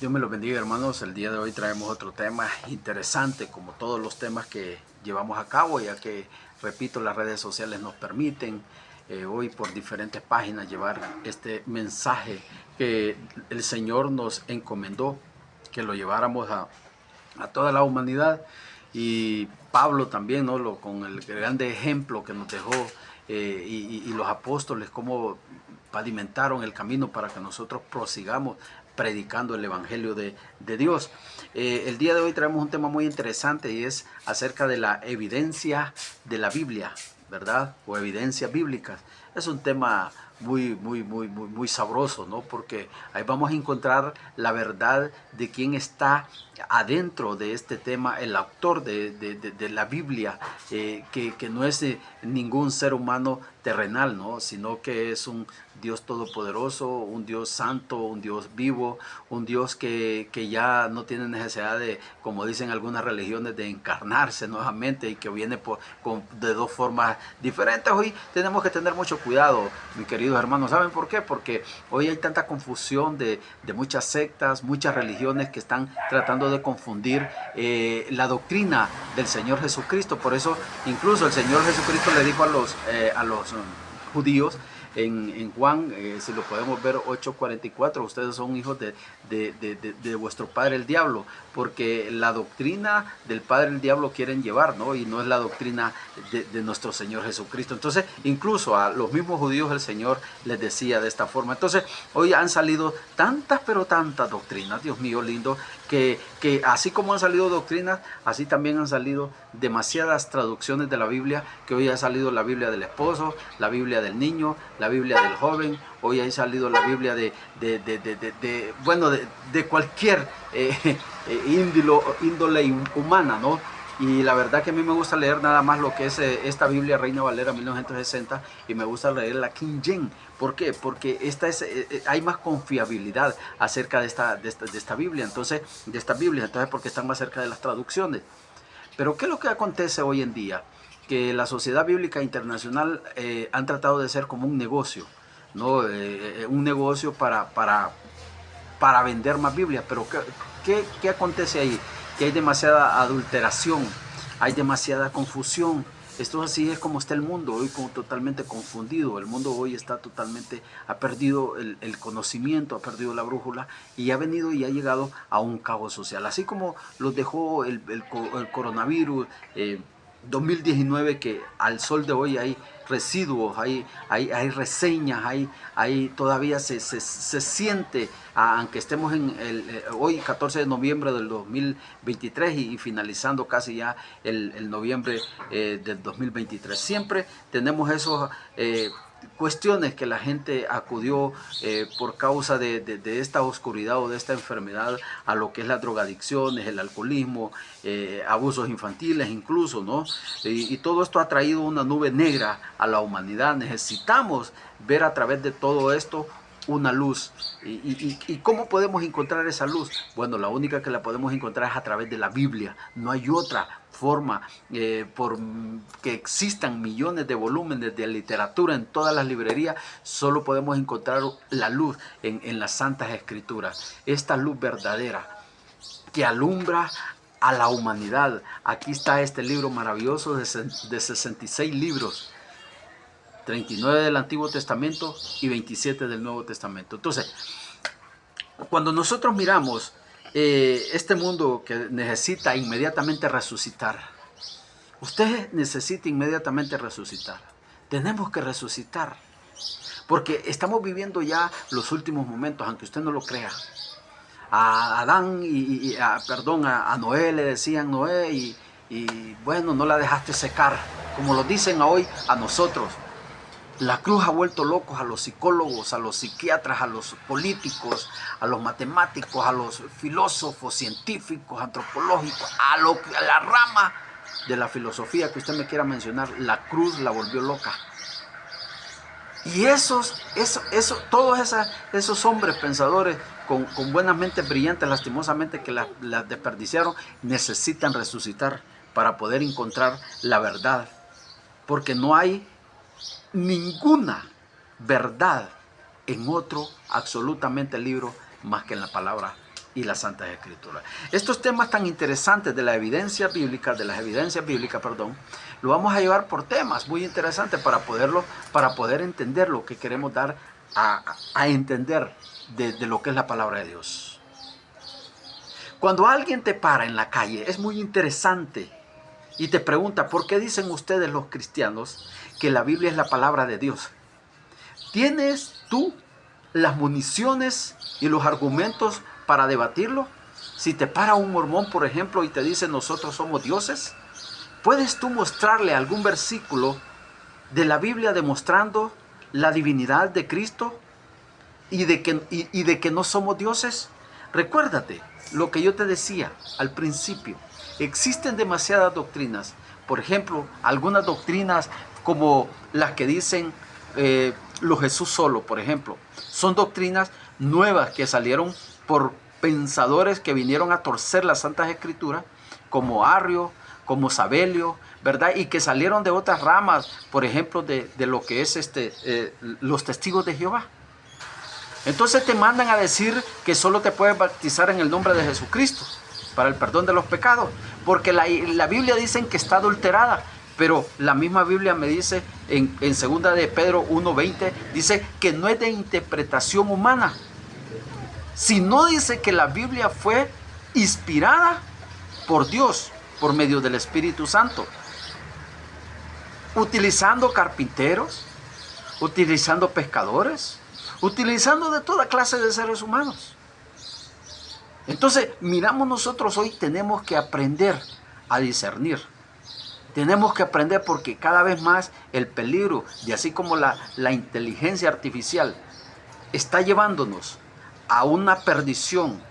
Dios me los bendiga, hermanos. El día de hoy traemos otro tema interesante, como todos los temas que llevamos a cabo, ya que, repito, las redes sociales nos permiten hoy por diferentes páginas llevar este mensaje que el Señor nos encomendó, que lo lleváramos a toda la humanidad. Y Pablo también, ¿no? Con el grande ejemplo que nos dejó y los apóstoles, cómo pavimentaron el camino para que nosotros prosigamos predicando el Evangelio de Dios. El día de hoy traemos un tema muy interesante y es acerca de la evidencia de la Biblia, ¿verdad? O evidencias bíblicas. Es un tema muy sabroso, ¿no? Porque ahí vamos a encontrar la verdad de quién está adentro de este tema, el autor de la Biblia, que no es ningún ser humano terrenal, ¿no? Sino que es un Dios todopoderoso, un Dios santo, un Dios vivo, un Dios que ya no tiene necesidad de, como dicen algunas religiones, de encarnarse nuevamente y que viene de dos formas diferentes. Hoy tenemos que tener mucho cuidado, mis queridos hermanos. ¿Saben por qué? Porque hoy hay tanta confusión de muchas sectas, muchas religiones que están tratando de confundir la doctrina del Señor Jesucristo. Por eso incluso el Señor Jesucristo le dijo a los judíos en Juan, si lo podemos ver, 8:44, ustedes son hijos de vuestro padre el diablo, porque la doctrina del padre el diablo quieren llevar, ¿no? Y no es la doctrina de nuestro Señor Jesucristo. Entonces, incluso a los mismos judíos el Señor les decía de esta forma. Entonces, hoy han salido tantas, pero tantas doctrinas, Dios mío lindo, que así como han salido doctrinas, así también han salido demasiadas traducciones de la Biblia, que hoy ha salido la Biblia del esposo, la Biblia del niño, la Biblia del joven, hoy ha salido la Biblia de cualquier índole humana, ¿no? Y la verdad que a mí me gusta leer nada más lo que es esta Biblia Reina Valera 1960 y me gusta leer la King James. ¿Por qué? Porque hay más confiabilidad acerca de esta Biblia, entonces, de esta Biblia, entonces porque están más cerca de las traducciones. Pero ¿qué es lo que acontece hoy en día? Que la Sociedad Bíblica Internacional han tratado de ser como un negocio, ¿no? Un negocio para vender más Biblias. Pero ¿qué acontece ahí? Que hay demasiada adulteración, hay demasiada confusión. Esto así es como está el mundo hoy, como totalmente confundido. El mundo hoy está totalmente, ha perdido el conocimiento, ha perdido la brújula y ha venido y ha llegado a un caos social. Así como los dejó el coronavirus 2019, que al sol de hoy hay residuos, hay reseñas, todavía se siente, aunque estemos hoy 14 de noviembre del 2023 y finalizando casi ya el noviembre del 2023. Siempre tenemos esos cuestiones que la gente acudió por causa de esta oscuridad o de esta enfermedad a lo que es las drogadicciones, el alcoholismo, abusos infantiles incluso, ¿no? Y todo esto ha traído una nube negra a la humanidad. Necesitamos ver a través de todo esto una luz. ¿Y cómo podemos encontrar esa luz? Bueno, la única que la podemos encontrar es a través de la Biblia. No hay otra forma, por que existan millones de volúmenes de literatura en todas las librerías, solo podemos encontrar la luz en las Santas Escrituras. Esta luz verdadera que alumbra a la humanidad. Aquí está este libro maravilloso de 66 libros. 39 del Antiguo Testamento y 27 del Nuevo Testamento. Entonces, cuando nosotros miramos este mundo que necesita inmediatamente resucitar, usted necesita inmediatamente resucitar. Tenemos que resucitar, porque estamos viviendo ya los últimos momentos, aunque usted no lo crea. A Adán a Noé le decían Noé y bueno, no la dejaste secar, como lo dicen hoy a nosotros. La cruz ha vuelto locos a los psicólogos, a los psiquiatras, a los políticos, a los matemáticos, a los filósofos, científicos, antropológicos, a la rama de la filosofía que usted me quiera mencionar. La cruz la volvió loca. Y todos esos hombres pensadores con buenas mentes brillantes, lastimosamente que las desperdiciaron, necesitan resucitar para poder encontrar la verdad. Porque no hay ninguna verdad en otro absolutamente libro más que en la palabra y las Santas Escrituras. Estos temas tan interesantes de las evidencias bíblicas, lo vamos a llevar por temas muy interesantes para poder entender lo que queremos dar a entender de lo que es la palabra de Dios. Cuando alguien te para en la calle, es muy interesante y te pregunta, ¿por qué dicen ustedes los cristianos que la Biblia es la palabra de Dios? ¿Tienes tú las municiones y los argumentos para debatirlo? Si te para un mormón, por ejemplo, y te dice nosotros somos dioses, ¿puedes tú mostrarle algún versículo de la Biblia demostrando la divinidad de Cristo y de que no somos dioses? Recuérdate lo que yo te decía al principio. Existen demasiadas doctrinas. Por ejemplo, algunas doctrinas como las que dicen lo Jesús solo, por ejemplo. Son doctrinas nuevas que salieron por pensadores que vinieron a torcer las Santas Escrituras, como Arrio, como Sabelio, ¿verdad? Y que salieron de otras ramas, por ejemplo, de lo que es los testigos de Jehová. Entonces te mandan a decir que solo te puedes bautizar en el nombre de Jesucristo para el perdón de los pecados, porque la Biblia dicen que está adulterada, pero la misma Biblia me dice en 2 de Pedro 1:20, dice que no es de interpretación humana, sino dice que la Biblia fue inspirada por Dios, por medio del Espíritu Santo, utilizando carpinteros, utilizando pescadores, utilizando de toda clase de seres humanos. Entonces, miramos nosotros hoy, tenemos que aprender a discernir. Tenemos que aprender porque cada vez más el peligro, y así como la inteligencia artificial, está llevándonos a una perdición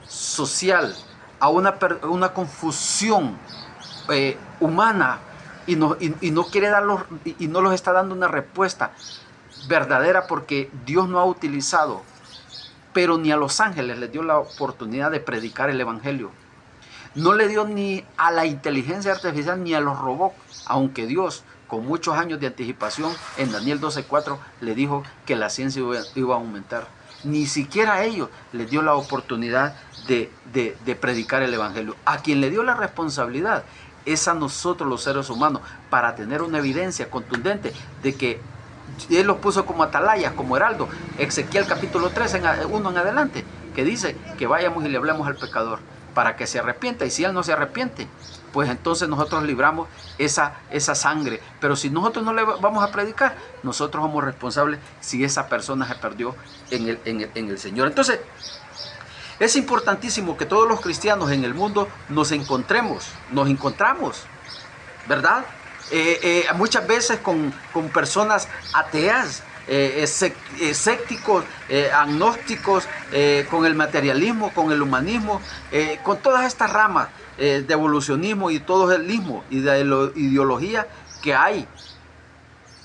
social, a una confusión humana, y no quiere darlos, y no los está dando una respuesta verdadera, porque Dios no ha utilizado, pero ni a los ángeles les dio la oportunidad de predicar el evangelio. No le dio ni a la inteligencia artificial ni a los robots, aunque Dios, con muchos años de anticipación, en Daniel 12:4 le dijo que la ciencia iba a aumentar. Ni siquiera a ellos les dio la oportunidad de predicar el evangelio. A quien le dio la responsabilidad es a nosotros los seres humanos, para tener una evidencia contundente de que Él los puso como atalayas, como heraldo. Ezequiel capítulo 3, 1 en adelante, que dice que vayamos y le hablemos al pecador para que se arrepienta, y si él no se arrepiente, pues entonces nosotros libramos esa sangre. Pero si nosotros no le vamos a predicar, nosotros somos responsables si esa persona se perdió en el Señor. Entonces, es importantísimo que todos los cristianos en el mundo nos encontramos, ¿verdad? Muchas veces con personas ateas, escépticos, agnósticos, con el materialismo, con el humanismo, con todas estas ramas de evolucionismo y todo el ismo y de ideología que hay,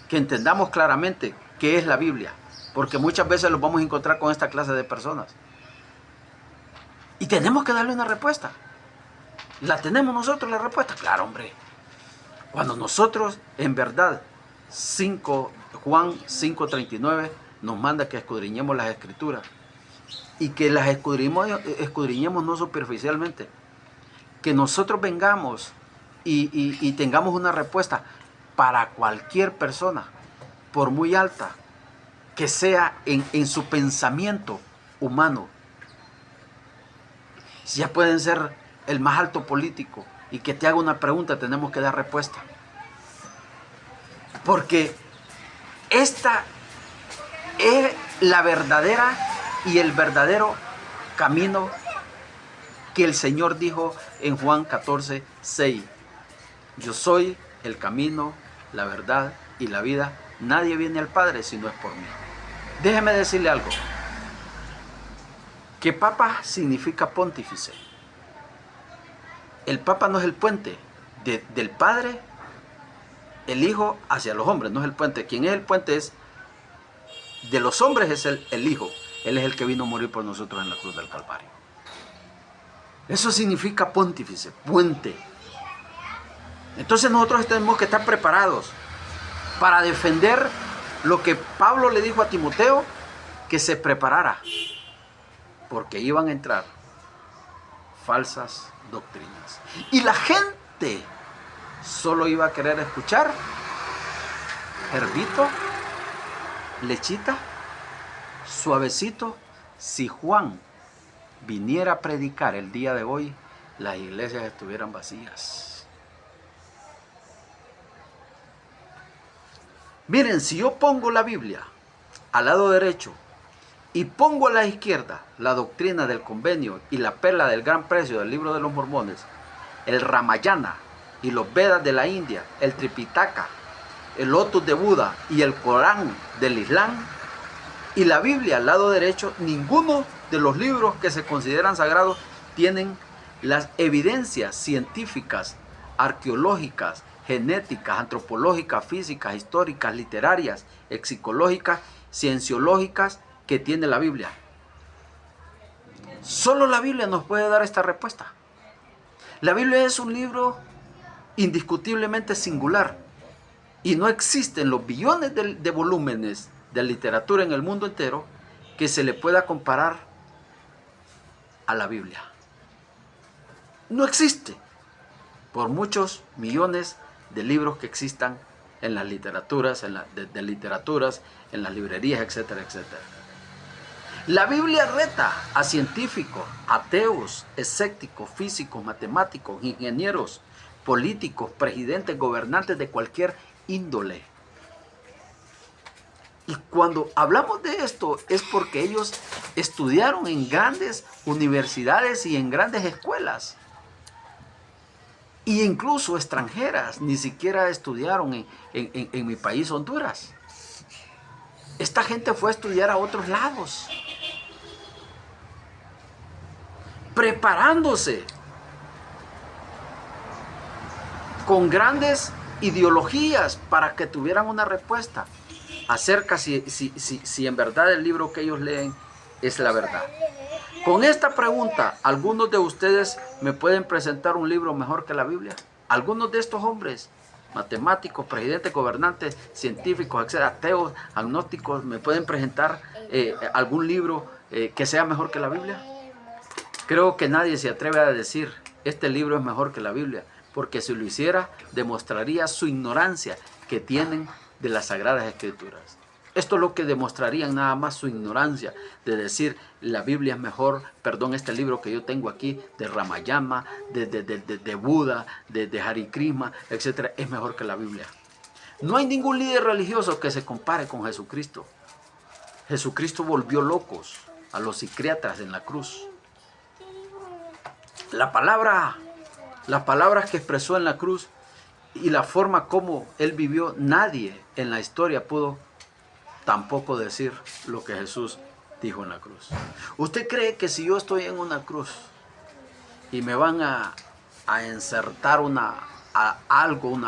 que entendamos claramente qué es la Biblia, porque muchas veces los vamos a encontrar con esta clase de personas. Y tenemos que darle una respuesta. ¿La tenemos nosotros la respuesta? Claro, hombre. Cuando nosotros, en verdad, Juan 5:39 nos manda que escudriñemos las Escrituras, y que las escudriñemos no superficialmente, que nosotros vengamos y tengamos una respuesta para cualquier persona, por muy alta que sea en su pensamiento humano. Si ya pueden ser el más alto político y que te haga una pregunta, tenemos que dar respuesta. Porque esta es la verdadera y el verdadero camino que el Señor dijo en Juan 14:6. Yo soy el camino, la verdad y la vida. Nadie viene al Padre si no es por mí. Déjeme decirle algo. Que Papa significa pontífice. El Papa no es el puente del Padre, el Hijo hacia los hombres, no es el puente. Quien es el puente es de los hombres, es el Hijo. Él es el que vino a morir por nosotros en la cruz del Calvario. Eso significa pontífice, puente. Entonces nosotros tenemos que estar preparados para defender lo que Pablo le dijo a Timoteo, que se preparara, porque iban a entrar falsas doctrinas. Y la gente solo iba a querer escuchar herbito, lechita, suavecito. Si Juan viniera a predicar el día de hoy, las iglesias estuvieran vacías. Miren, si yo pongo la Biblia al lado derecho y pongo a la izquierda la doctrina del convenio y la perla del gran precio del libro de los mormones, el Ramayana y los Vedas de la India, el Tripitaka, el Lotus de Buda y el Corán del Islam, y la Biblia al lado derecho, ninguno de los libros que se consideran sagrados tienen las evidencias científicas, arqueológicas, genéticas, antropológicas, físicas, históricas, literarias, psicológicas, cienciológicas que tiene la Biblia. Solo la Biblia nos puede dar esta respuesta. La Biblia es un libro indiscutiblemente singular y no existen los billones de volúmenes de literatura en el mundo entero que se le pueda comparar a la Biblia. No existe, por muchos millones de libros que existan en las literaturas, en las librerías, etcétera, etcétera. La Biblia reta a científicos, ateos, escépticos, físicos, matemáticos, ingenieros, políticos, presidentes, gobernantes de cualquier índole. Y cuando hablamos de esto es porque ellos estudiaron en grandes universidades y en grandes escuelas. E incluso extranjeras, ni siquiera estudiaron en mi país, Honduras. Esta gente fue a estudiar a otros lados, preparándose con grandes ideologías para que tuvieran una respuesta acerca si en verdad el libro que ellos leen es la verdad. Con esta pregunta, ¿algunos de ustedes me pueden presentar un libro mejor que la Biblia? ¿Algunos de estos hombres, matemáticos, presidentes, gobernantes, científicos, etcétera, ateos, agnósticos, me pueden presentar algún libro que sea mejor que la Biblia? Creo que nadie se atreve a decir, este libro es mejor que la Biblia, porque si lo hiciera, demostraría su ignorancia que tienen de las Sagradas Escrituras. Esto es lo que demostrarían nada más su ignorancia de decir la Biblia es mejor, perdón, este libro que yo tengo aquí de Ramayana, de Buda, de Hare Krishna, etcétera, es mejor que la Biblia. No hay ningún líder religioso que se compare con Jesucristo. Jesucristo volvió locos a los psiquiatras en la cruz. Las palabras que expresó en la cruz y la forma como él vivió, nadie en la historia pudo tampoco decir lo que Jesús dijo en la cruz. ¿Usted cree que si yo estoy en una cruz y me van a insertar una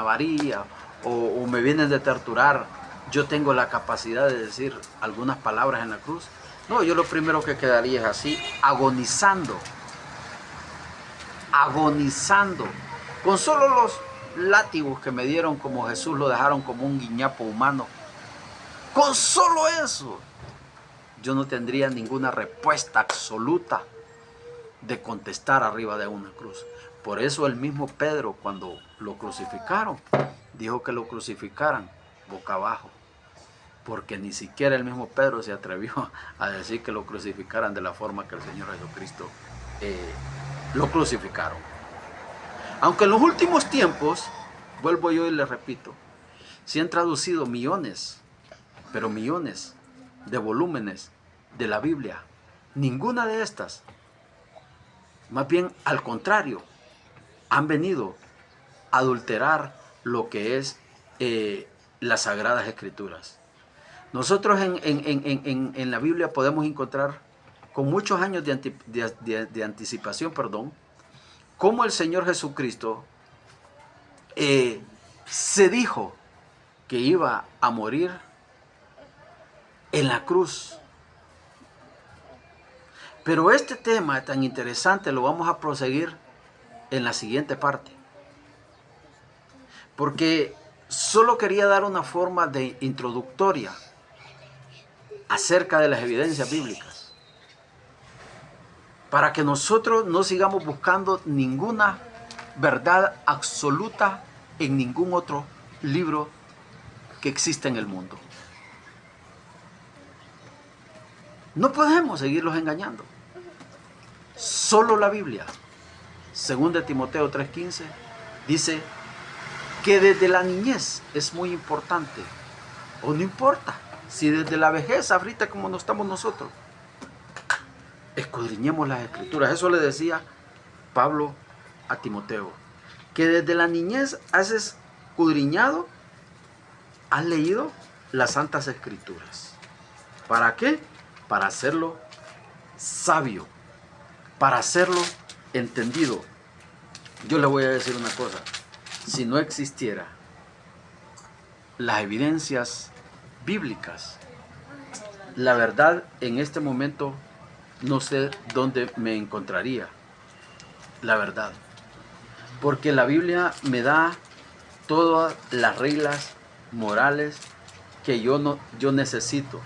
varilla o me vienen de torturar, yo tengo la capacidad de decir algunas palabras en la cruz? No, yo lo primero que quedaría es así, agonizando, con solo los látigos que me dieron como Jesús lo dejaron como un guiñapo humano. Con solo eso, yo no tendría ninguna respuesta absoluta de contestar arriba de una cruz. Por eso el mismo Pedro, cuando lo crucificaron, dijo que lo crucificaran boca abajo. Porque ni siquiera el mismo Pedro se atrevió a decir que lo crucificaran de la forma que el Señor Jesucristo lo crucificaron. Aunque en los últimos tiempos, vuelvo yo y les repito, se han traducido millones, pero millones de volúmenes de la Biblia. Ninguna de estas, más bien al contrario, han venido a adulterar lo que es las Sagradas Escrituras. Nosotros en la Biblia podemos encontrar con muchos años de anticipación, cómo el Señor Jesucristo se dijo que iba a morir en la cruz. Pero este tema tan interesante lo vamos a proseguir en la siguiente parte. Porque solo quería dar una forma de introductoria acerca de las evidencias bíblicas. para que nosotros no sigamos buscando ninguna verdad absoluta en ningún otro libro que existe en el mundo. No podemos seguirlos engañando. Solo la Biblia, según de Timoteo 3:15, dice que desde la niñez es muy importante, o no importa, si desde la vejez, ahorita como no estamos nosotros, escudriñemos las Escrituras. Eso le decía Pablo a Timoteo, que desde la niñez has escudriñado, has leído las Santas Escrituras. ¿Para qué? Para hacerlo sabio, para hacerlo entendido. Yo le voy a decir una cosa, si no existiera las evidencias bíblicas, la verdad en este momento no sé dónde me encontraría la verdad, porque la Biblia me da todas las reglas morales que yo necesito,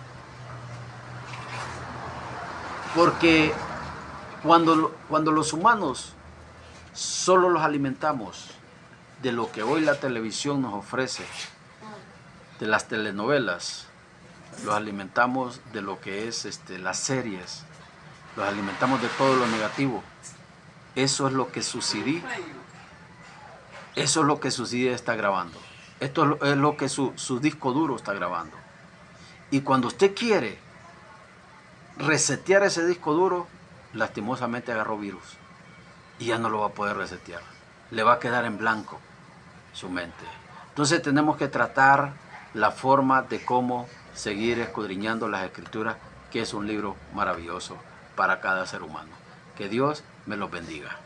porque cuando los humanos solo los alimentamos de lo que hoy la televisión nos ofrece, de las telenovelas, los alimentamos de lo que es las series, los alimentamos de todo lo negativo. Eso es lo que Sucidi está grabando. Esto es lo que su disco duro está grabando. Y cuando usted quiere resetear ese disco duro, lastimosamente agarró virus y ya no lo va a poder resetear. Le va a quedar en blanco su mente. Entonces tenemos que tratar la forma de cómo seguir escudriñando las Escrituras, que es un libro maravilloso para cada ser humano. Que Dios me los bendiga.